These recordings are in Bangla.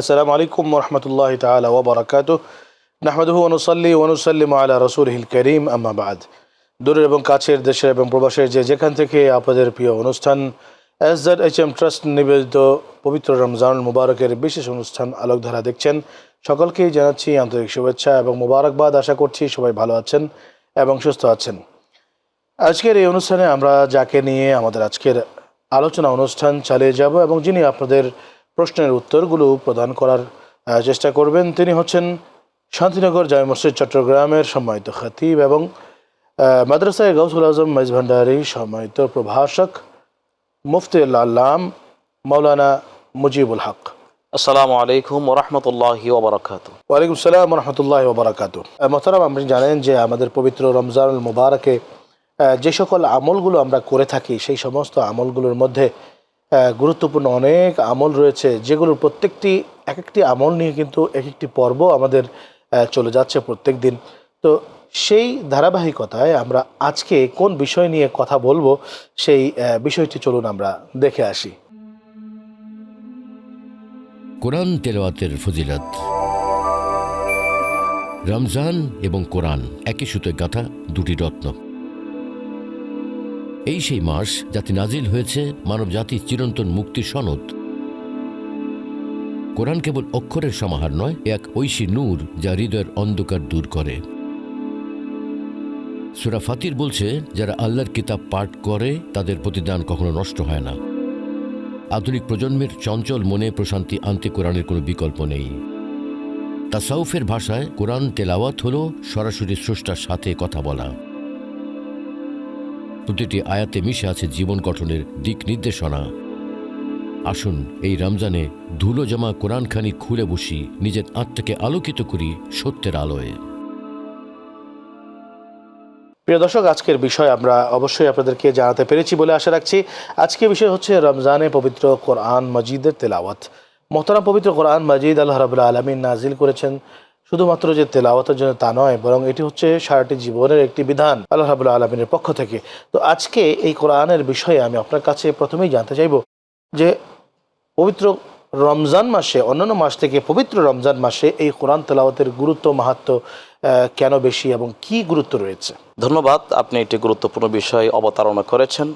আসসালামু আলাইকুম ওরহমতুল্লাহি তাআলা ওয়া বারাকাতুহু নাহমাদুহু ওয়া নুসাল্লি ওয়া নুসাল্লিমু আলা রাসূলিহিল কারীম আম্মা বা'দ। দূরের এবং কাছের, দেশের এবং প্রবাসের যেখান থেকে আপনাদের প্রিয় অনুষ্ঠান SZHM ট্রাস্ট নিবেদিত পবিত্র রমজানুল মুবারকের বিশেষ অনুষ্ঠান আলোকধারা দেখছেন, সকলকেই জানাচ্ছি আন্তরিক শুভেচ্ছা এবং মোবারকবাদ। আশা করছি সবাই ভালো আছেন এবং সুস্থ আছেন। আজকের এই অনুষ্ঠানে আমরা যাকে নিয়ে আমাদের আজকের আলোচনা অনুষ্ঠান চালিয়ে যাব এবং যিনি আপনাদের প্রশ্নের উত্তরগুলো প্রদান করার চেষ্টা করবেন, তিনি হচ্ছেন শান্তিনগর জামে মসজিদ চট্টগ্রামের সম্মানিত খতিব এবং মাদ্রাসায়ে গাউসুল আজম মেজভান্ডারী সম্মানিত প্রভাষক মুফতি আল্লাম মাওলানা মুজিবুল হক। আসসালামু আলাইকুম ওয়া রাহমাতুল্লাহি ওয়া বারাকাতুহু। ওয়ালাইকুম আসসালাম ওয়া রাহমাতুল্লাহি ওয়া বারাকাতুহু। মোহতারাম, আপনি জানেন যে আমাদের পবিত্র রমজানুল মুবারকে যে সকল আমলগুলো আমরা করে থাকি, সেই সমস্ত আমলগুলোর মধ্যে গুরুত্বপূর্ণ অনেক আমল রয়েছে, যেগুলোর প্রত্যেকটি এক একটি আমল নিয়ে কিন্তু এক একটি পর্ব আমাদের চলে যাচ্ছে প্রত্যেক দিন। তো সেই ধারাবাহিকতায় আমরা আজকে কোন বিষয় নিয়ে কথা বলবো, সেই বিষয়টি চলুন আমরা দেখে আসি। কোরআন তেলাওয়াতের ফজিলত। রমজান এবং কোরআন একই সুতোয় গাঁথা দুটি রত্ন। এই সেই মাস যাতে নাজিল হয়েছে মানব জাতির চিরন্তন মুক্তির সনদ। কোরআন কেবল অক্ষরের সমাহার নয়, এক ঐশী নূর যা হৃদয়ের অন্ধকার দূর করে। সূরা ফাতির বলছে, যারা আল্লাহর কিতাব পাঠ করে তাদের প্রতিদান কখনো নষ্ট হয় না। আধুনিক প্রজন্মের চঞ্চল মনে প্রশান্তি আনতে কোরআনের কোনো বিকল্প নেই। তাসাউফের ভাষায় কোরআন তেলাওয়াত হল সরাসরি স্রষ্টার সাথে কথা বলা। প্রতিটি আয়াতে মিশে আছে জীবন গঠনের দিক নির্দেশনা। আসুন এই রমজানে ধুলো জমা কোরআনখানি খুলে বসি, নিজের আত্মাকে আলোকিত করি সত্যের আলোয়। প্রিয় দর্শক, আজকের বিষয় আমরা অবশ্যই আপনাদেরকে জানাতে পেরেছি বলে আশা রাখছি। আজকের বিষয় হচ্ছে রমজানে পবিত্র কোরআন মাজিদের তেলাওয়াত। মোহতারাম, পবিত্র কোরআন মাজিদ আল্লাহ রাব্বুল আলামিন নাজিল করেছেন শুধুমাত্র যে তেলাওয়াতের জন্য তা নয়, বরং এটি হচ্ছে সারাটি জীবনের একটি বিধান আল্লাহ রাব্বুল আলামিনের পক্ষ থেকে। তো আজকে এই কোরআনের বিষয়ে আমি আপনার কাছে প্রথমেই জানতে চাইব যে পবিত্র রমজান মাসে, অন্যান্য মাস থেকে পবিত্র রমজান মাসে এই কোরআন তেলাওয়াতের গুরুত্ব মাহাত্ম্য কেন বেশি এবং কি গুরুত্ব রয়েছে? ধন্যবাদ, আপনি একটি গুরুত্বপূর্ণ বিষয় অবতারণা করেছেন।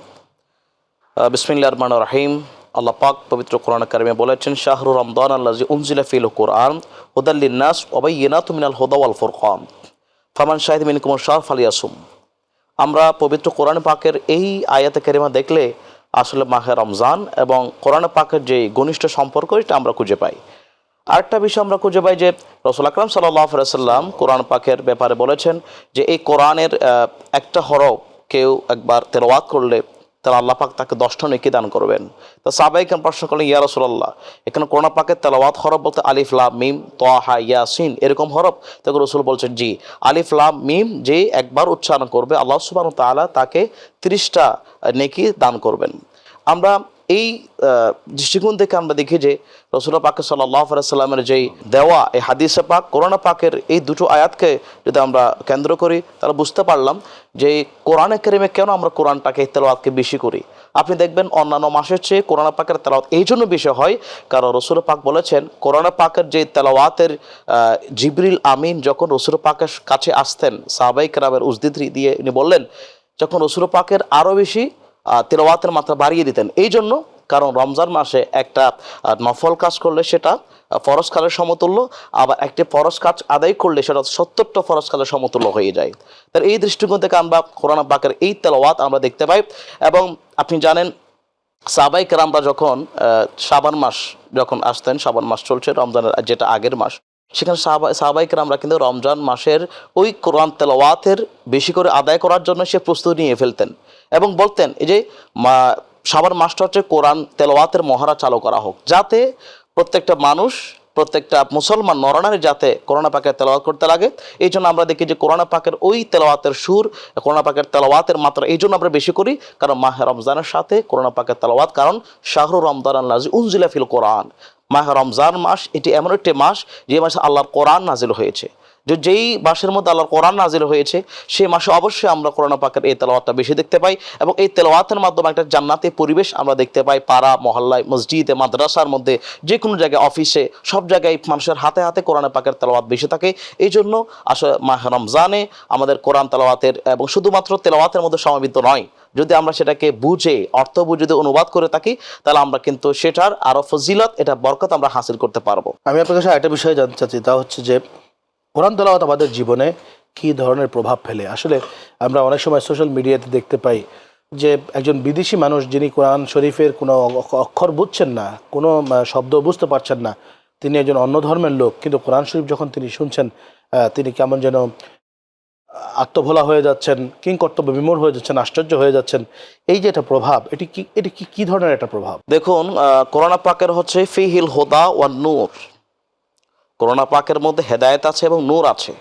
বিসমিল্লাহির রহমানির রহিম। আল্লাহ পাক পবিত্র কোরআন কারিমে বলেছেন, শাহরু রমদান আল্লাযী উনজিলা ফীহিল কুরআন হুদাল লিন-নাস ওয়া বায়্যিনাতুম মিনাল হুদা ওয়াল ফুরকান ফামান শাহিদা মিনকুমুশ শাহরা ফালিয়াসুম। আমরা পবিত্র কোরআন পাকের এই আয়াতে কারিমা দেখলে আসলে মাহে রমজান এবং কোরআন পাকের যে ঘনিষ্ঠ সম্পর্ক, এটা আমরা খুঁজে পাই। আরেকটা বিষয় আমরা খুঁজে পাই যে রাসূল আকরাম সাল্লাল্লাহু আলাইহি সাল্লাম কোরআন পাকের ব্যাপারে বলেছেন যে এই কোরআনের একটা হরফ কেউ একবার তেলাওয়াত করলে তাহলে আল্লাহ পাক তাকে 10টা নেকি দান করবেন। তো সাহাবায়ে কেরাম প্রশ্ন করলেন, ইয়া রাসূলুল্লাহ, এখানে কোরআন পাকের তেলাওয়াত হরফ বলতে আলিফ লাম মিম তাহা ইয়াসিন এরকম হরফ? তখন রাসূল বলছেন, জি, আলিফ লাম মিম যে একবার উচ্চারণ করবে আল্লাহ সুবহানাহু ওয়া তাআলা তাকে 30টা নেকি দান করবেন। আমরা এই দৃষ্টিকোণ থেকে আমরা দেখি যে রাসূলুল্লাহ পাক সাল্লাল্লাহু আলাইহি সাল্লামের যেই দেওয়া এই হাদিসে পাক, কোরআন পাকের এই দুটো আয়াতকে যদি আমরা কেন্দ্র করি তাহলে বুঝতে পারলাম যে কোরআনে কারিমে কেন আমরা কোরআনটাকে তেলাওয়াতকে বেশি করি। আপনি দেখবেন অন্যান্য মাসের চেয়ে কোরআন পাকের তেলাওয়াত এই জন্য বেশি হয় কারণ রাসূল পাক বলেছেন, কোরআন পাকের যে তেলাওয়াতের জিবরিল আমিন যখন রাসূল পাকের কাছে আসতেন, সাহাবায়ে কেরামের উজদিদি দিয়ে উনি বললেন, যখন রাসূল পাকের আরও বেশি তেলাওয়াতের মাত্রা বাড়িয়ে দিতেন। এই জন্য কারণ রমজান মাসে একটা নফল কাজ করলে সেটা ফরজ কাজের সমতুল্য, আবার একটি ফরজ কাজ আদায় করলে সেটা 70টা ফরজ কাজের সমতুল্য হয়ে যায়। তার এই দৃষ্টিকোণ থেকে আমরা কোরআন পাকের এই তেলাওয়াত আমরা দেখতে পাই। এবং আপনি জানেন সাহাবায়ে কেরামরা যখন শাবান মাস যখন আসতেন, শাবান মাস চলছে রমজানের যেটা আগের মাস, সেখানে সাহাবায়ে কেরামরা কিন্তু রমজান মাসের ওই কোরআন তেলাওয়াতের বেশি করে আদায় করার জন্য সে প্রস্তুতি নিয়ে ফেলতেন এবং বলতেন এই যে শাবান মাসটা হচ্ছে কোরআন তেলাওয়াতের মহড়া চালু করা হোক, যাতে প্রত্যেকটা মানুষ, প্রত্যেকটা মুসলমান নরনারী যাতে কোরআন পাকের তেলাওয়াত করতে লাগে। এই জন্য আমরা দেখি যে কোরআন পাকের ওই তেলাওয়াতের সুর, কোরআন পাকের তেলাওয়াতের মাত্রা এই জন্য আমরা বেশি করি, কারণ মাহে রমজানের সাথে কোরআন পাকের তেলাওয়াত, কারণ শাহরু রমদান আল্লাযী উনজিলা ফীহিল কুরআন, মাহে রমজান মাস এটি এমন একটি মাস যে মাসে আল্লাহর কোরআন নাজিল হয়েছে। যে যেই মাসের মধ্যে আল্লাহর কোরআন নাজিল হয়েছে সেই মাসে অবশ্যই আমরা কোরআন পাকের এই তেলাওয়াতটা বেশি দেখতে পাই, এবং এই তেলাওয়াতের মাধ্যমে একটা জান্নাতি পরিবেশ আমরা দেখতে পাই। পাড়া মহল্লায়, মসজিদে, মাদ্রাসার মধ্যে, যে কোনো জায়গায়, অফিসে, সব জায়গায় মানুষের হাতে হাতে কোরআন পাকের তেলাওয়াত বেশি থাকে। এই জন্য আসলে মাহে রমজানে আমাদের কোরআন তেলাওয়াতের, এবং শুধুমাত্র তেলাওয়াতের মধ্যে সীমাবদ্ধ নয়, যদি আমরা সেটাকে বুঝে অর্থ বুঝে যদি অনুবাদ করে থাকি তাহলে আমরা কিন্তু সেটার আরো ফজিলত, এটা বরকত আমরা হাসিল করতে পারবো। আমি আপনার কাছে একটা বিষয় জানতে চাচ্ছি, তা হচ্ছে যে কোরআন তেলাওয়াত আমাদের জীবনে কী ধরনের প্রভাব ফেলে। আসলে আমরা অনেক সময় সোশ্যাল মিডিয়াতে দেখতে পাই যে একজন বিদেশি মানুষ যিনি কোরআন শরীফের কোনো অক্ষর বুঝছেন না, কোনো শব্দ বুঝতে পারছেন না, তিনি একজন অন্য ধর্মের লোক, কিন্তু কোরআন শরীফ যখন তিনি শুনছেন তিনি কেমন যেন আত্মভোলা হয়ে যাচ্ছেন, কিংকর্তব্য বিমূঢ় হয়ে যাচ্ছেন, আশ্চর্য হয়ে যাচ্ছেন। এই যে একটা প্রভাব, এটি কি ধরনের একটা প্রভাব? দেখুন, কোরআন পাকের হচ্ছে ফিহিল হুদা ওয়ান নূর, কোরআন পাকের মধ্যে হেদায়েত আছে এবং নূর আছে।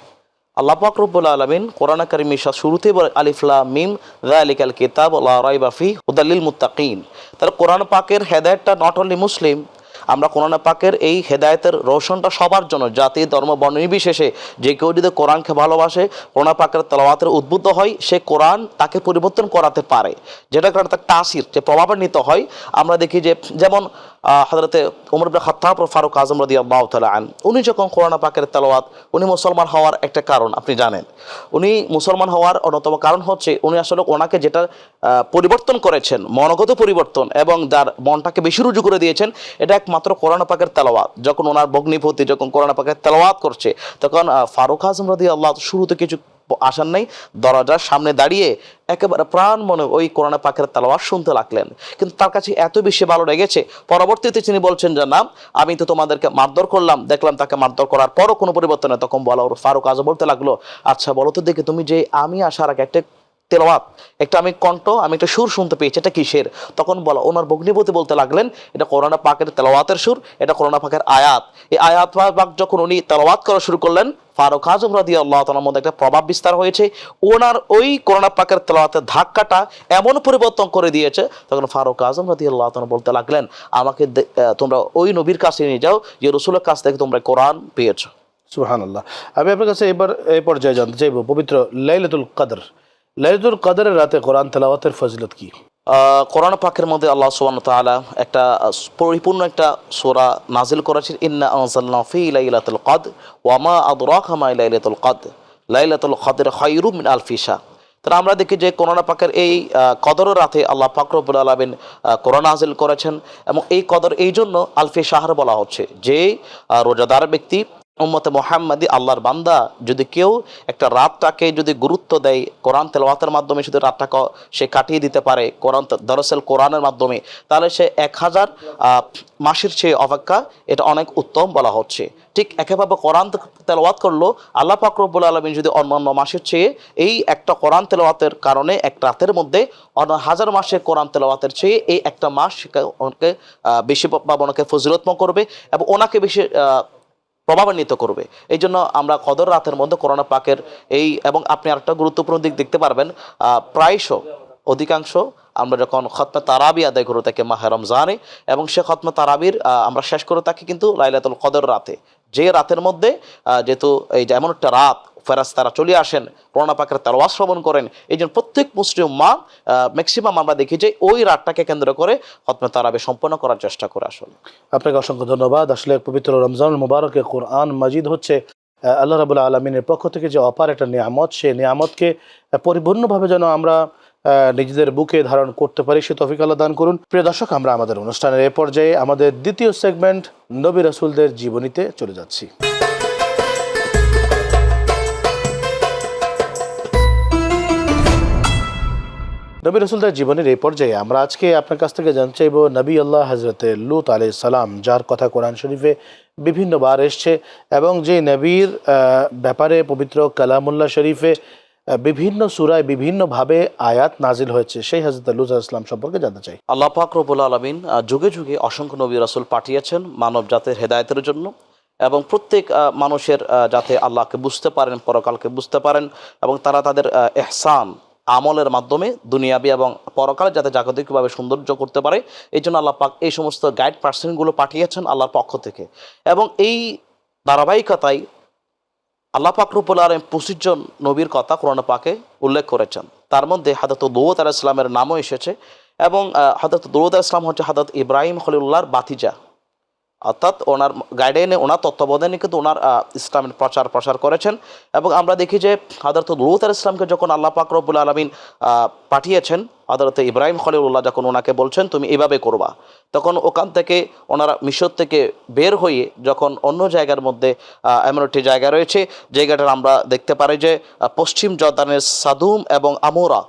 আল্লাহ পাক রব্বুল আলামিন কোরআন কারীমের শুরুতেই বলে আলিফ লাম মিম যালিকাল কিতাব লা রাইবা ফিহি হুদাল লিল মুত্তাকিন। তাহলে কোরআন পাকের হেদায়েতটা নট অনলি মুসলিম, আমরা কোরআন পাকের এই হেদায়েতের রোশনটা সবার জন্য, জাতি ধর্ম বর্ণ নির্বিশেষে যে কেউ যদি কোরআনকে ভালোবাসে, কোরআন পাকের তেলাওয়াতের উদ্বুদ্ধ হয়, সে কোরআন তাকে পরিবর্তন করাতে পারে, যেটা কারণে তার তাসির, যে প্রভাবান্বিত হয়। আমরা দেখি যে যেমন হযরতে ওমর ইবনে খাত্তাব ও ফারুক আযম রাদিয়াল্লাহু তাআলা আন, উনি যখন কোরআন পাকের তেলাওয়াত, উনি মুসলমান হওয়ার একটা কারণ আপনি জানেন, উনি মুসলমান হওয়ার অন্যতম কারণ হচ্ছে উনি আসলে ওনাকে যেটা পরিবর্তন করেছেন, মনগত পরিবর্তন, এবং যার মনটাকে বেশি রুজু করে দিয়েছেন, এটা একমাত্র কোরআন পাকের তেলাওয়াত। যখন ওনার ভগ্নিপতি যখন কোরআন পাকের তেলাওয়াত করছে, তখন ফারুক আযম রাদিয়াল্লাহু শুরুতে কিছু আসার নাই, দরজার সামনে দাঁড়িয়ে একেবারে প্রাণ মনে ওই কোরআন পাকের তেলাওয়াত শুনতে লাগলেন। কিন্তু তার কাছে এত বেশি ভালো লেগেছে, পরবর্তীতে তিনি বলছেন যে না, আমি তো তোমাদেরকে মারধর করলাম, দেখলাম তাকে মারধর করার পরও কোনো পরিবর্তন নেই। তখন বলা ফারুক আযম বলতে লাগলো, আচ্ছা বলো তো দেখি, তুমি যে আমি আসার আগে একটা তেলাওয়াত, একটা আমি কণ্ঠ, আমি একটা সুর শুনতে পেয়েছি, এটা কিসের? তখন বলা ওনার ভগ্নিপতি বলতে লাগলেন, এটা কোরআন পাকের তেলাওয়াতের সুর, এটা কোরআন পাকের আয়াত। এই আয়াত পাক যখন উনি তেলাওয়াত করা শুরু করলেন, ফারুক আযম রাদিয়াল্লাহু তাআলার মধ্যে একটা প্রভাব বিস্তার হয়েছে। ওনার ওই কোরআন পাকের তেলাওয়াতের ধাক্কাটা এমন পরিবর্তন করে দিয়েছে, তখন ফারুক আযম রাদিয়াল্লাহু তাআলা বলতে লাগলেন, আমাকে তোমরা ওই নবীর কাছে নিয়ে যাও যে রাসূলের কাছ থেকে তোমরা কোরআন পেয়েছো। সুবহানাল্লাহ। আমি আপনার কাছে এবার এই পর্যায়ে জানতে চাইব, পবিত্র লাইলাতুল কদর, লাইলাতুল কদরের রাতে কোরআন তেলাওয়াতের ফজিলত কি? কোরআন পাকের মধ্যে আল্লাহ সুবহানাহু ওয়া তাআলা একটা পরিপূর্ণ একটা সূরা নাজিল করেছেন, ইন্না আনজালনা ফি লাইলাতুল কদর ওয়া মা আদরাকা মা লাইলাতুল কদর লাইলাতুল কদর খায়রুম মিন আলফি শাহর। তাহলে আমরা দেখি যে কোরআন পাকের এই কদরের রাতে আল্লাহ পাক রব্বুল আলামিন কোরআন নাজিল করেছেন, এবং এই কদর এই জন্য আলফি শাহর বলা হচ্ছে যে রোজাদার ব্যক্তি, উম্মতে মুহাম্মাদি, আল্লাহর বান্দা, যদি কেউ একটা রাতটাকে যদি গুরুত্ব দেয়, কোরআন তেলাওয়াতের মাধ্যমে শুধু রাতটাকে সে কাটিয়ে দিতে পারে কোরআন দরসেল কোরআনের মাধ্যমে, তাহলে সে 1000 মাসের চেয়ে অপেক্ষা এটা অনেক উত্তম বলা হচ্ছে। ঠিক একইভাবে কোরআন তেলাওয়াত করলো আল্লাহ পাক রব্বুল আলামিন যদি অন্যান্য মাসের চেয়ে এই একটা কোরআন তেলাওয়াতের কারণে এক রাতের মধ্যে অন্য 1000 মাসের কোরআন তেলাওয়াতের চেয়ে এই একটা মাস ওনাকে বেশি পাবে, ওনাকে ফজিলতময় করবে এবং ওনাকে বেশি প্রভাবান্বিত করবে। এই জন্য আমরা কদর রাতের মধ্যে কোরআন পাকের এই, এবং আপনি আরেকটা গুরুত্বপূর্ণ দিক দেখতে পারবেন, প্রায়শ অধিকাংশ আমরা যখন খতমে তারাবি আদায় করে থাকি মাহে রমজানে, এবং সে খতমে তারাবির আমরা শেষ করে থাকি কিন্তু লাইলাতুল কদর রাতে, যে রাতের মধ্যে যেহেতু এই যে এমন একটা রাত ফেরেশতারা চলে আসেন, কোরআন পাকের তেলাওয়াত শ্রবণ করেন, এই জন্য প্রত্যেক মুসলিম মা ম্যাক্সিমাম আমরা দেখি যে ওই রাতটাকে কেন্দ্র করে খতমে তারাবি সম্পন্ন করার চেষ্টা করে। আসলে আপনাকে অসংখ্য ধন্যবাদ। আসলে পবিত্র রমজানুল মুবারকে কোরআন মাজিদ হচ্ছে আল্লাহ রাব্বুল আলামিনের পক্ষ থেকে যে অপার একটা নিয়ামত, সেই নিয়ামতকে পরিপূর্ণভাবে যেন আমরা নিজেদের বুকে ধারণ করতে পারি, সে তৌফিক আল্লাহ দান করুন। প্রিয় দর্শক, আমরা আমাদের অনুষ্ঠানের এ পর্যায়ে আমাদের দ্বিতীয় সেগমেন্ট নবী রাসূলদের জীবনীতে চলে যাচ্ছি। নবী রাসূলদের জীবনের এই পর্যায়ে আমরা আজকে আপনার কাছ থেকে জানতে চাইব নবী আল্লাহ হযরতে লূত আলাইহিস সালাম, যার কথা কোরআন শরীফে বিভিন্নবার এসছে, এবং যে নবীর ব্যাপারে পবিত্র কালামুল্লাহ শরীফে বিভিন্ন সূরায় বিভিন্নভাবে আয়াত নাজিল হয়েছে, সেই হযরত লূত আলাইহিস সালাম সম্পর্কে জানতে চাই। আল্লাহ পাক রব্বুল আলামিন যুগে যুগে অসংখ্য নবী রাসূল পাঠিয়েছেন মানব জাতির হেদায়েতের জন্য, এবং প্রত্যেক মানুষের যাতে আল্লাহকে বুঝতে পারেন, পরকালকে বুঝতে পারেন, এবং তারা তাদের ইহসান আমলের মাধ্যমে দুনিয়াবি এবং পরকালে যাতে জাগতিকভাবে সৌন্দর্য করতে পারে, এই জন্য আল্লাহ পাক এই সমস্ত গাইড পার্সনগুলো পাঠিয়েছেন আল্লাহর পক্ষ থেকে। এবং এই ধারাবাহিকতায় আল্লাহ পাক রব্বুল আলামিন 25 জন নবীর কথা কোরআন পাকে উল্লেখ করেছেন। তার মধ্যে হযরত দৌদ আলাইহিস সালামের নামও এসেছে এবং হযরত দৌদ আলাইহিস সালাম হচ্ছে হযরত ইব্রাহিম খলিলুল্লাহর বাতিজা, অর্থাৎ ওনার গাইডেনে, ওনার তত্ত্বাবধানে কিন্তু ওনার ইসলামের প্রসার করেছেন। এবং আমরা দেখি যে হযরত লূত আলাইহিস সালামকে যখন আল্লাহ পাক রব্বুল আলামিন পাঠিয়েছেন, হযরত ইব্রাহিম খলিলুল্লাহ যখন ওনাকে বলছেন তুমি এভাবে করবা, তখন ওখান থেকে ওনারা মিশর থেকে বের হয়ে যখন অন্য জায়গার মধ্যে এমন একটি জায়গা রয়েছে, জায়গাটার আমরা দেখতে পারি যে পশ্চিম জর্দানের সাদুম এবং আমোরা,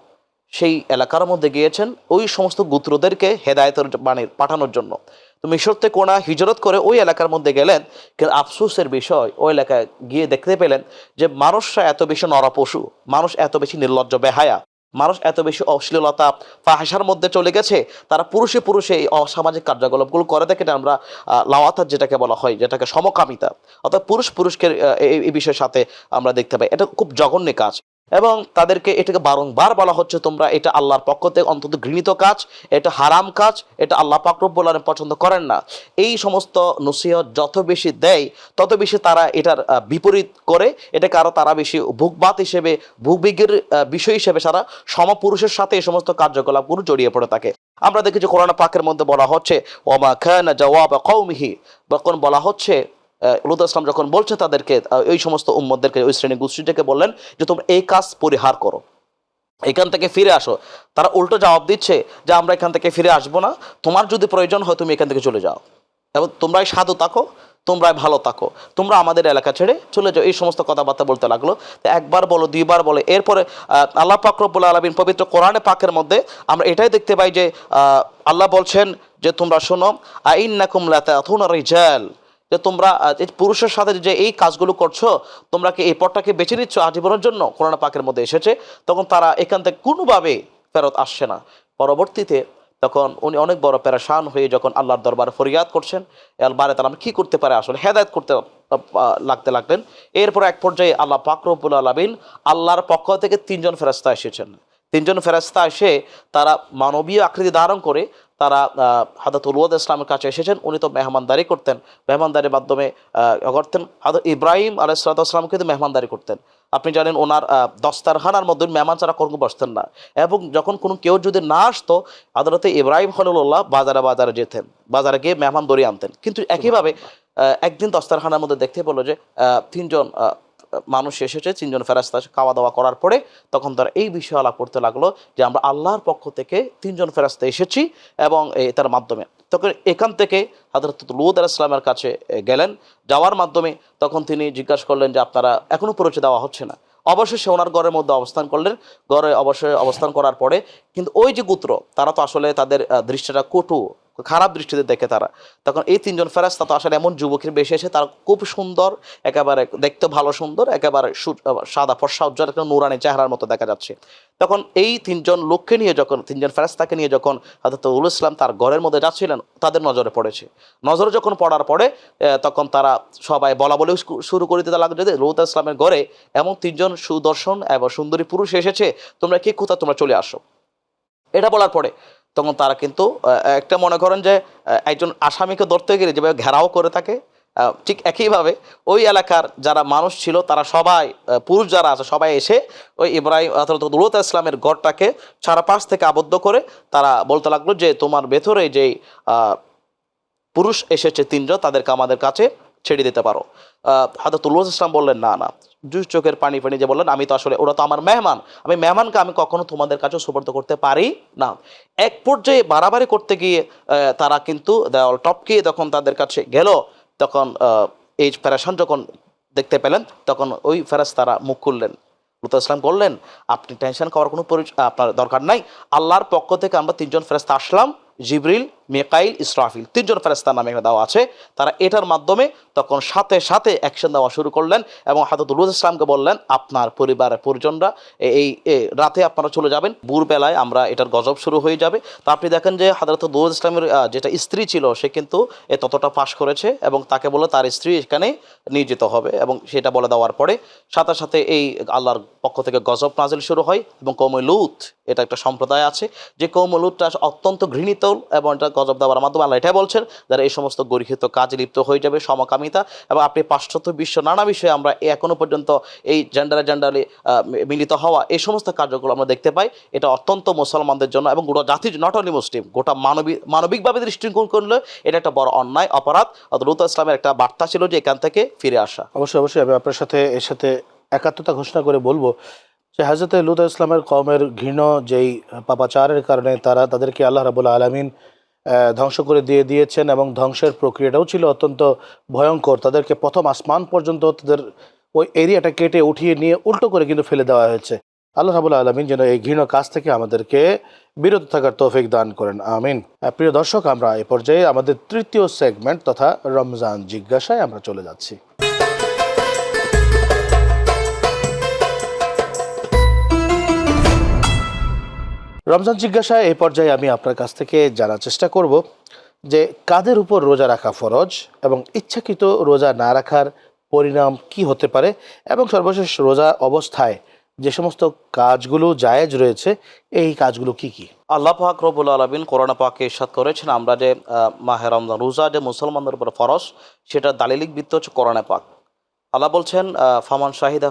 সেই এলাকার মধ্যে গিয়েছেন ওই সমস্ত গোত্রদেরকে হেদায়েতের বাণী পাঠানোর জন্য। তো মিশর থেকে ওনা হিজরত করে ওই এলাকার মধ্যে গেলেন, কিন্তু আফসোসের বিষয় ওই এলাকায় গিয়ে দেখতে পেলেন যে মানুষরা এত বেশি নরপশু, মানুষ এত বেশি নির্লজ্জ বেহায়া, মানুষ এত বেশি অশ্লীলতা ফাহিশার মধ্যে চলে গেছে, তারা পুরুষে এই অসামাজিক কার্যকলাপগুলো করে থাকে। এটা আমরা লাওয়াতার যেটাকে বলা হয়, যেটাকে সমকামিতা, অর্থাৎ পুরুষকে এই বিষয়ের সাথে আমরা দেখতে পাই। এটা খুব জঘন্য কাজ এবং তাদেরকে এটাকে বারংবার বলা হচ্ছে তোমরা এটা আল্লাহর পক্ষ থেকে অন্তত ঘৃণিত কাজ, এটা হারাম কাজ, এটা আল্লাহ পাক রব্বুল আলামিন পছন্দ করেন না। এই সমস্ত নসিহত যত বেশি দেয় তত বেশি তারা এটার বিপরীত করে, এটাকে আরও তারা বেশি ভোগবাদ হিসেবে, ভোগবিজ্ঞের বিষয় হিসেবে সারা সমপুরুষের সাথে এই সমস্ত কার্যকলাপগুলো জড়িয়ে পড়ে থাকে। আমরা দেখি যে কোরআন পাকের মধ্যে বলা হচ্ছে ওমা খানা জওয়াব কওমিহি, যখন বলা হচ্ছে লূত ইসলাম যখন বলছে তাদেরকে, ওই সমস্ত উম্মতদেরকে, ওই শ্রেণী গোষ্ঠীটাকে বললেন যে তোমরা এই কাজ পরিহার করো, এখান থেকে ফিরে আসো। তারা উল্টো জবাব দিচ্ছে যে আমরা এখান থেকে ফিরে আসবো না, তোমার যদি প্রয়োজন হয় তুমি এখান থেকে চলে যাও এবং তোমরাই সাধু থাকো, তোমরাই ভালো থাকো, তোমরা আমাদের এলাকা ছেড়ে চলে যাও। এই সমস্ত কথাবার্তা বলতে লাগলো। তো একবার বলো, দুইবার বলে, এরপরে আল্লাহ পাক রব্বুল আলামিন পবিত্র কোরআনে পাকের মধ্যে আমরা এটাই দেখতে পাই যে আল্লাহ বলছেন যে তোমরা শোনো, আইন্নাকুম লাতাতুনা রিজাল, যে তোমরা পুরুষের সাথে যে এই কাজগুলো করছো, তোমরা কি এই পথটাকে বেছে নিচ্ছ আজীবনের জন্য, কোরআন পাকের মধ্যে এসেছে। তখন তারা এখান থেকে কোনোভাবে ফেরত আসছে না। পরবর্তীতে তখন উনি অনেক বড় পেরেশান হয়ে যখন আল্লাহর দরবারে ফরিয়াদ করছেন, আল্লাহরে তাআলা কি করতে পারে, আসলে হেদায়েত করতে লাগলেন। এরপর এক পর্যায়ে আল্লাহ পাক রব্বুল আলামিন আল্লাহর পক্ষ থেকে 3 জন ফেরেশতা এসেছেন। 3 জন ফেরেশতা এসে তারা মানবীয় আকৃতি ধারণ করে তারা হযরত লূত ইসলামের কাছে এসেছেন। উনি তো মেহমানদারি করতেন, মেহমানদারির মাধ্যমে করতেন। হযরত ইব্রাহিম আলাইহিস সালাম কিন্তু মেহমানদারি করতেন। আপনি জানেন ওনার দস্তারখানার মধ্যে মেহমান ছাড়া কখনো বসতেন না, এবং যখন কোনো কেউ যদি না আসতো হযরত ইব্রাহিম খলিলুল্লাহ বাজারে যেতেন, বাজারে গিয়ে মেহমান দড়ি আনতেন। কিন্তু একইভাবে একদিন দস্তারখানার মধ্যে দেখতে পেল যে 3 জন মানুষ এসেছে, 3 জন ফেরেশতা খাওয়া দাওয়া করার পরে তখন তারা এই বিষয়ে আলাপ করতে লাগলো যে আমরা আল্লাহর পক্ষ থেকে 3 জন ফেরেশতা এসেছি এবং তার মাধ্যমে। তখন এখান থেকে হযরত লূত আলাইহিস সালামের কাছে গেলেন, যাওয়ার মাধ্যমে তখন তিনি জিজ্ঞাসা করলেন যে আপনারা এখনও পরিচয় দেওয়া হচ্ছে না। অবশেষে ওনার ঘরের মধ্যে অবস্থান করলেন। ঘরে অবশ্যই অবস্থান করার পরে কিন্তু ওই যে গোত্র, তারা তো আসলে তাদের দৃষ্টিটা কটু, খারাপ দৃষ্টিতে দেখে তারা। তখন এই 3 জন ফেরেশতা তো আসলে এমন যুবকের বেশি এসে, তারা খুব সুন্দর, একেবারে দেখতে ভালো সুন্দর, একেবারে সাদা ফর্সা উজ্জ্বল একটা নূরানি চেহারার মতো দেখা যাচ্ছে। তখন এই 3 জন লোককে নিয়ে যখন, 3 জন ফেরেশতাকে নিয়ে যখন হযরত লূত ইসলাম তার ঘরের মধ্যে যাচ্ছিলেন, তাদের নজরে পড়েছে। নজরে যখন পড়ার পরে তখন তারা সবাই বলা বলে শুরু করে দিতে লাগলো যে লূত ইসলামের ঘরে এমন 3 জন সুদর্শন এবং সুন্দরী পুরুষ এসেছে, তোমরা কে কোথা, তোমরা চলে আসো। এটা বলার পরে তখন তারা কিন্তু একটা মনে করেন যে একজন আসামিকে ধরতে গেলে যেভাবে ঘেরাও করে থাকে, ঠিক একইভাবে ওই এলাকার যারা মানুষ ছিল তারা সবাই, পুরুষ যারা আছে সবাই এসে ওই ইব্রাহিম অর্থাৎ লূত ইসলামের ঘরটাকে চারপাশ থেকে আবদ্ধ করে তারা বলতে লাগলো যে তোমার ভেতরে যেই পুরুষ এসেছে 3 জন, তাদেরকে আমাদের কাছে ছেড়ে দিতে পারো। হযরত লূত ইসলাম বললেন না না, দুই চোখের পানি যে বললেন আমি তো আসলে, ওরা তো আমার মেহমান, আমি মেহমানকে আমি কখনো তোমাদের কাছে সুপর্দ করতে পারি না। এক পর্যায়ে বাড়াবাড়ি করতে গিয়ে তারা কিন্তু দেওয়াল টপকে যখন তাদের কাছে গেল, তখন এই ফেরেশান যখন দেখতে পেলেন তখন ওই ফেরেশতারা মুখ খুললেন। লূত ইসলাম বললেন আপনি টেনশন করার কোনো আপনার দরকার নাই, আল্লাহর পক্ষ থেকে আমরা 3 জন ফেরেশতা আসলাম, জিবরিল, মিকাইল, ইসরাফিল, 3 জন ফেরেশতার নামে দেওয়া আছে। তারা এটার মাধ্যমে তখন সাথে সাথে অ্যাকশন দেওয়া শুরু করলেন এবং হযরত লূত ইসলামকে বললেন আপনার পরিবারের পরিজনরা এই রাতে আপনারা চলে যাবেন, ভোরবেলায় আমরা এটার গজব শুরু হয়ে যাবে। তো আপনি দেখেন যে হযরত লূত ইসলামের যেটা স্ত্রী ছিল সে কিন্তু ততটা পাশ করেছে এবং তাকে বলে তার স্ত্রী এখানে নিয়ে যেতে হবে, এবং সেটা বলে দেওয়ার পরে সাথে সাথে এই আল্লাহর পক্ষ থেকে গজব নাজিল শুরু হয় এবং কওমে লূত এটা একটা সম্প্রদায় আছে যে কৌমলুদটা অত্যন্ত ঘৃণিত, এবং এটা গজব দেওয়ার মাধ্যমে আল্লাহ এটাই বলছেন যারা এই সমস্ত গরিহিত কাজে লিপ্ত হয়ে যাবে, সমকামিতা এবং আপনি পাশ্চাত্য বিশ্ব নানা বিষয়ে আমরা এখনো পর্যন্ত এই জেন্ডারে মিলিত হওয়া এই সমস্ত কার্যক্রম আমরা দেখতে পাই। এটা অত্যন্ত মুসলমানদের জন্য এবং গোটা জাতির, নট অনলি মুসলিম, গোটা মানবিকভাবে দৃষ্টিকোণ করলে এটা একটা বড় অন্যায় অপরাধ। লূত ইসলামের একটা বার্তা ছিল যে এখান থেকে ফিরে আসা। অবশ্যই আমি আপনার সাথে এর সাথে একাত্মতা ঘোষণা করে বলবো যে হযরত লূত ইসলামের কওমের ঘৃণ যেই পাপাচারের কারণে তাদেরকে আল্লাহ রাব্বুল আলামিন ধ্বংস করে দিয়েছেন, এবং ধ্বংসের প্রক্রিয়াটাও ছিল অত্যন্ত ভয়ঙ্কর। তাদেরকে প্রথম আসমান পর্যন্ত তাদের ওই এরিয়াটা কেটে উঠিয়ে নিয়ে উল্টো করে কিন্তু ফেলে দেওয়া হয়েছে। আল্লাহ রাব্বুল আলামিন যেন এই ঘৃণ কাজ থেকে আমাদেরকে বিরত থাকার তৌফিক দান করেন, আমিন। প্রিয় দর্শক, আমরা এই পর্যায়ে আমাদের তৃতীয় সেগমেন্ট তথা রমজান জিজ্ঞাসায় আমরা চলে যাচ্ছি। রমজান জিজ্ঞাসায় এই পর্যায়ে আমি আপনার কাছ থেকে জানার চেষ্টা করব যে কাদের উপর রোজা রাখা ফরজ এবং ইচ্ছাকৃত রোজা না রাখার পরিণাম কি হতে পারে, এবং সর্বশেষ রোজা অবস্থায় যে সমস্ত কাজগুলো জায়েজ রয়েছে এই কাজগুলো কি কি। আল্লাহ পাক রব্বুল আলামিন কোরআন পাকে ইরশাদ করেছেন আমরা যে মাহে রমজান রোজা যে মুসলমানদের উপর ফরজ, সেটা দালিলিক ভিত্তি হচ্ছে কোরআন পাক। আল্লাহ বলছেন ফামান শাহিদা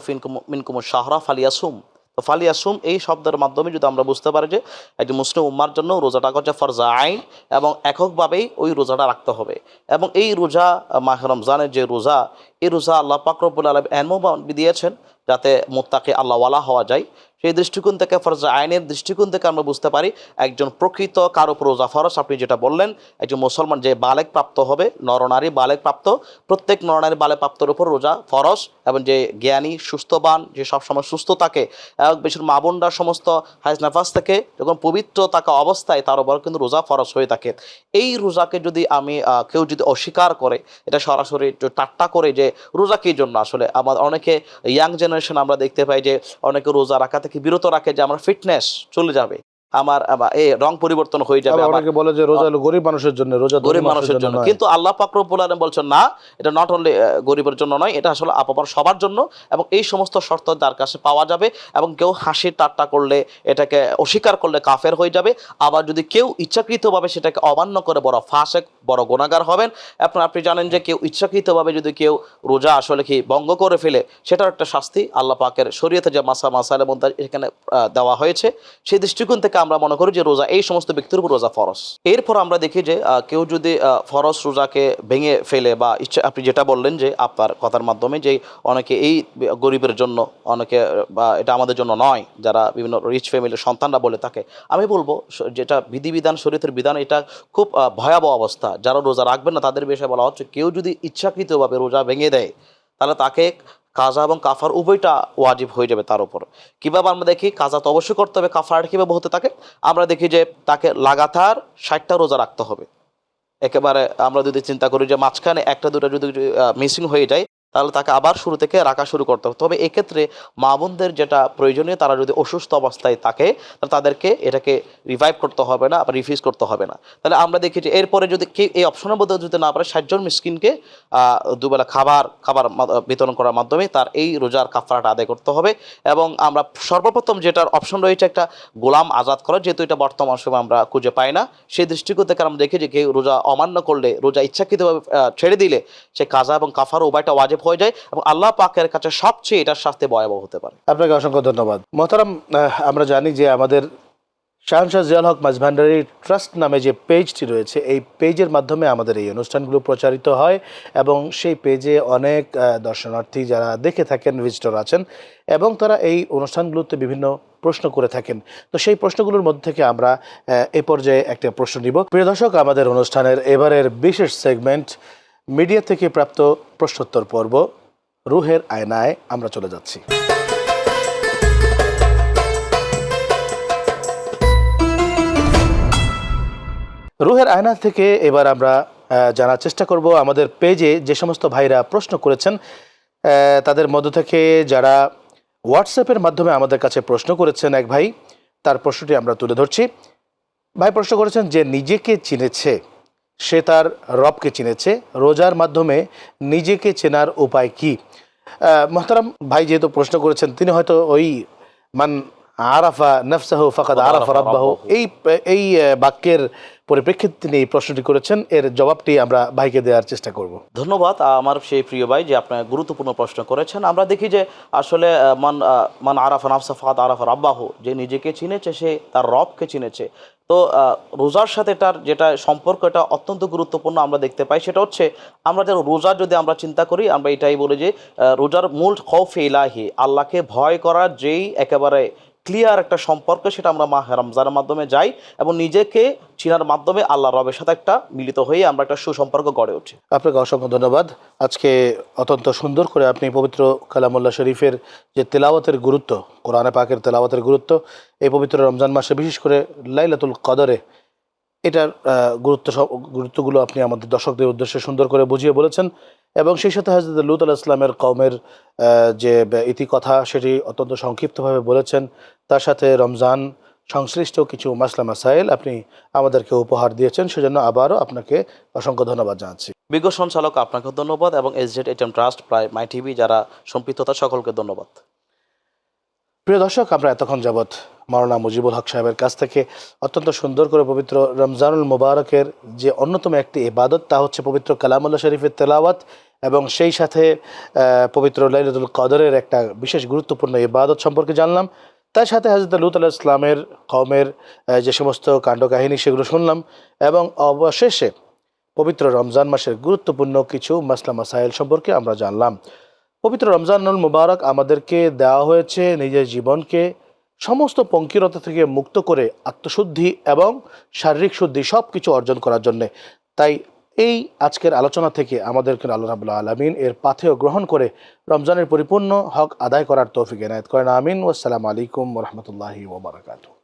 মিনকুমুশ শাহরা ফালিয়াসুম। তো ফালিয়াসুম এই শব্দের মাধ্যমে যদি আমরা বুঝতে পারি যে একটি মুসলিম উম্মার জন্য রোজাটা হচ্ছে ফরজা আইন, এবং এককভাবেই ওই রোজাটা রাখতে হবে। এবং এই রোজা মাহে রমজানের যে রোজা, এই রোজা আল্লাহ পাক রব্বুল আলামিন এমন দিয়েছেন যাতে মুত্তাকি আল্লাহওয়ালা হওয়া যায়। সেই দৃষ্টিকোণ থেকে ফরজ আইনের দৃষ্টিকোণ থেকে আমরা বুঝতে পারি একজন প্রকৃত কারো উপর রোজা ফরজ। আপনি যেটা বললেন, একজন মুসলমান যে বালেগ প্রাপ্ত হবে, নরনারী বালেগ প্রাপ্ত, প্রত্যেক নরনারী বালেগ প্রাপ্তর উপর রোজা ফরজ, এবং যে জ্ঞানী সুস্থবান, যে সবসময় সুস্থ থাকে, এবং বিশেষ মা বোনরা সমস্ত হাইজ নাফাস থেকে যখন পবিত্র থাকা অবস্থায় তার উপর কিন্তু রোজা ফরজ হয়ে থাকে। এই রোজাকে যদি কেউ যদি অস্বীকার করে, এটা সরাসরি ঠাট্টা করে যে রোজা কী জন্য, আসলে আমাদের অনেকে ইয়াং জেনারেশন আমরা দেখতে পাই যে অনেকে রোজা রাখা থেকে বিরত রাখে যে আমার ফিটনেস চলে যাবে, আমার এই রং পরিবর্তন হয়ে যাবে। অনেকে বলে যে রোজা হলো গরিব মানুষের জন্য, রোজা গরিব মানুষের জন্য, কিন্তু আল্লাহ পাক রব্বুল আলামিন বলছেন না, এটা নট অনলি গরিবের জন্য নয়, এটা আসলে আপাতত সবার জন্য। এবং এই সমস্ত শর্ত যার কাছে পাওয়া যাবে, এবং কেউ হাসি ঠাট্টা করলে, এটাকে অস্বীকার করলে কাফের হয়ে যাবে। আবার যদি কেউ ইচ্ছাকৃতভাবে সেটাকে অমান্য করে বড় ফাসেক, বড় গুনাহগার হবেন। আপনি জানেন যে কেউ ইচ্ছাকৃতভাবে যদি কেউ রোজা আসলে কি ভঙ্গ করে ফেলে, সেটার একটা শাস্তি আল্লাহ পাকের শরীয়তে যে মাসাইলের মধ্যে এখানে দেওয়া হয়েছে। সেই দৃষ্টিকোণ থেকে আমরা মনে করি যে রোজা এই সমস্ত ব্যক্তির উপর রোজা ফরজ। এরপর আমরা দেখি যে কেউ যদি ফরজ রোজাকে ভেঙে ফেলে, বা আপনি যেটা বললেন যে আপনার কথার মাধ্যমে যে অনেকে এই গরিবের জন্য, অনেকে বা এটা আমাদের জন্য নয়, যারা বিভিন্ন রিচ ফ্যামিলির সন্তানরা বলে থাকে, আমি বলবো যেটা বিধিবিধান শরীয়তের বিধান, এটা খুব ভয়াবহ অবস্থা। যারা রোজা রাখবেন না তাদের বিষয়ে বলা হচ্ছে কেউ যদি ইচ্ছাকৃতভাবে রোজা ভেঙে দেয়, তাহলে তাকে কাজা এবং কাফার উভয়টা ওয়াজিব হয়ে যাবে তার উপর। কীভাবে আমরা দেখি, কাজা তো অবশ্যই করতে হবে, কাফারটা কীভাবে হতে থাকে আমরা দেখি যে তাকে লাগাতার 60টা রোজা রাখতে হবে। একেবারে আমরা যদি চিন্তা করি যে মাঝখানে একটা দুটো যদি মিসিং হয়ে যায়, তাহলে তাকে আবার শুরু থেকে রাখা শুরু করতে হবে। তবে এক্ষেত্রে মা বোনদের যেটা প্রয়োজনীয়, তারা যদি অসুস্থ অবস্থায় থাকে তাহলে তাদেরকে এটাকে রিভাইভ করতে হবে না, আবার রিফিউজ করতে হবে না। তাহলে আমরা দেখি যে এরপরে যদি কেউ এই অপশনের মধ্যে যদি না পারে, 60 জন মিসকিনকে দুবেলা খাবার বিতরণ করার মাধ্যমে তার এই রোজার কাফারাটা আদায় করতে হবে। এবং আমরা সর্বপ্রথম যেটার অপশন রয়েছে একটা গোলাম আজাদ করা, যেহেতু এটা বর্তমান সময় আমরা খুঁজে পাই না, সেই দৃষ্টিকোণ থেকে আমরা দেখি যে কেউ রোজা অমান্য করলে, রোজা ইচ্ছাকৃতভাবে ছেড়ে দিলে, সে কাজা এবং কাফার উভয়টা ওয়াজিব হয়ে যায়, এবং আল্লাহ পাকের কাছে সবচেয়ে এটার শাস্তি ভয়াবহ হতে পারে। আপনাকে অসংখ্য ধন্যবাদ মোহতারাম। আমরা জানি যে আমাদের শাহনশাহ জিয়াউল হক মাঝভান্ডারী ট্রাস্ট নামে যে পেজটি রয়েছে, এই পেজের মাধ্যমে আমাদের এই অনুষ্ঠানগুলো প্রচারিত হয়, এবং সেই পেজে অনেক দর্শনার্থী যারা দেখে থাকেন, ভিজিটর আছেন, এবং তারা এই অনুষ্ঠানগুলোতে বিভিন্ন প্রশ্ন করে থাকেন। তো সেই প্রশ্নগুলোর মধ্যে থেকে আমরা এই পর্যায়ে একটা প্রশ্ন নিব। প্রিয় দর্শক, আমাদের অনুষ্ঠানের এবারের বিশেষ সেগমেন্ট মিডিয়া থেকে প্রাপ্ত প্রশ্নোত্তর পর্ব রুহের আয়নায় আমরা চলে যাচ্ছি। রুহের আয়না থেকে এবার আমরা জানার চেষ্টা করব আমাদের পেজে যে সমস্ত ভাইরা প্রশ্ন করেছেন, তাদের মধ্য থেকে যারা হোয়াটসঅ্যাপের মাধ্যমে আমাদের কাছে প্রশ্ন করেছেন, এক ভাই তার প্রশ্নটি আমরা তুলে ধরছি। ভাই প্রশ্ন করেছেন যে নিজেকে চিনেছে, সে তার রবকে চিনেছে, রোজার মাধ্যমে নিজেকে চেনার উপায় কি? মোহতারাম ভাই যেহেতু প্রশ্ন করেছেন, তিনি হয়তো ওই মান আরাফা নাফসাহু ফাকাদ আরাফা রাব্বাহু, এই বাক্যের পরিপ্রেক্ষিতে তিনি এই প্রশ্নটি করেছেন। এর জবাবটি আমরা ভাইকে দেওয়ার চেষ্টা করব। ধন্যবাদ আমার সেই প্রিয় ভাই যে আপনার গুরুত্বপূর্ণ প্রশ্ন করেছেন। আমরা দেখি যে আসলে মান আরাফা নাফসা ফাকাদ আরাফা রাব্বাহু, যে নিজেকে চিনেছে সে তার রবকে চিনেছে। তো রোজার সাথে তার যেটা সম্পর্ক, এটা অত্যন্ত গুরুত্বপূর্ণ আমরা দেখতে পাই। সেটা হচ্ছে আমরা যে রোজা যদি আমরা চিন্তা করি, আমরা এটাই বলি যে রোজার মূল খৌফে ইলাহি, আল্লাহকে ভয় করার যেই একেবারে ক্লিয়ার একটা সম্পর্ক, সেটা আমরা মাহে রমজানের মাধ্যমে যাই এবং নিজেকে চিনার মাধ্যমে আল্লাহ রবের সাথে একটা মিলিত হয়ে আমরা একটা সুসম্পর্ক গড়ে উঠি। আপনাকে অসংখ্য ধন্যবাদ। আজকে অত্যন্ত সুন্দর করে আপনি পবিত্র কালামুল্লাহ শরীফের যে তেলাওয়াতের গুরুত্ব, কোরআনে পাকের তেলাওয়াতের গুরুত্ব, এই পবিত্র রমজান মাসে বিশেষ করে লাইলাতুল কদরে, এটার গুরুত্বগুলো আপনি আমাদের দর্শকদের উদ্দেশ্যে সুন্দর করে বুঝিয়ে বলেছেন। এবং সেই সাথে হযরত লূত আলাইহিস সালামের কওমের যে ইতিকথা, সেটি অত্যন্ত সংক্ষিপ্তভাবে বলেছেন। তার সাথে রমজান সংশ্লিষ্ট কিছু মাসলা মাসাইল আপনি আমাদেরকে উপহার দিয়েছেন, সেজন্য আবারও আপনাকে অসংখ্য ধন্যবাদ জানাচ্ছি। বিজ্ঞ সঞ্চালক আপনাকে ধন্যবাদ এবং SZ-HM ট্রাস্ট, প্রায় মাই টিভি যারা সম্পৃক্ততা, সকলকে ধন্যবাদ। প্রিয় দর্শক, আমরা এতক্ষণ যাবৎ মাওলানা মুজিবুল হক সাহেবের কাছ থেকে অত্যন্ত সুন্দর করে পবিত্র রমজানুল মুবারকের যে অন্যতম একটি ইবাদত, তা হচ্ছে পবিত্র কালামুল্লাহ শরীফের তেলাওয়াত, এবং সেই সাথে পবিত্র লাইলাতুল কদরের একটা বিশেষ গুরুত্বপূর্ণ ইবাদত সম্পর্কে জানলাম। তার সাথে হযরত লূত আলাইহিস সালামের কওমের যে সমস্ত কাণ্ডকাহিনী, সেগুলো শুনলাম। এবং অবশেষে পবিত্র রমজান মাসের গুরুত্বপূর্ণ কিছু মাসলা মাসাইল সম্পর্কে আমরা জানলাম। পবিত্র রমজানুল মুবারক আমাদেরকে দেওয়া হয়েছে নিজের জীবনকে সমস্ত পঙ্কিলতা থেকে মুক্ত করে আত্মশুদ্ধি এবং শারীরিক শুদ্ধি সব কিছু অর্জন করার জন্যে। তাই এই আজকের আলোচনা থেকে আমাদেরকে আল্লাহ রাব্বুল আলামিন এর পাথেয় গ্রহণ করে রমজানের পরিপূর্ণ হক আদায় করার তৌফিক এনায়েত করেন। আমিন। ওয়াসসালামু আলাইকুম ওয়া রাহমাতুল্লাহি ওয়া বারাকাতুহু।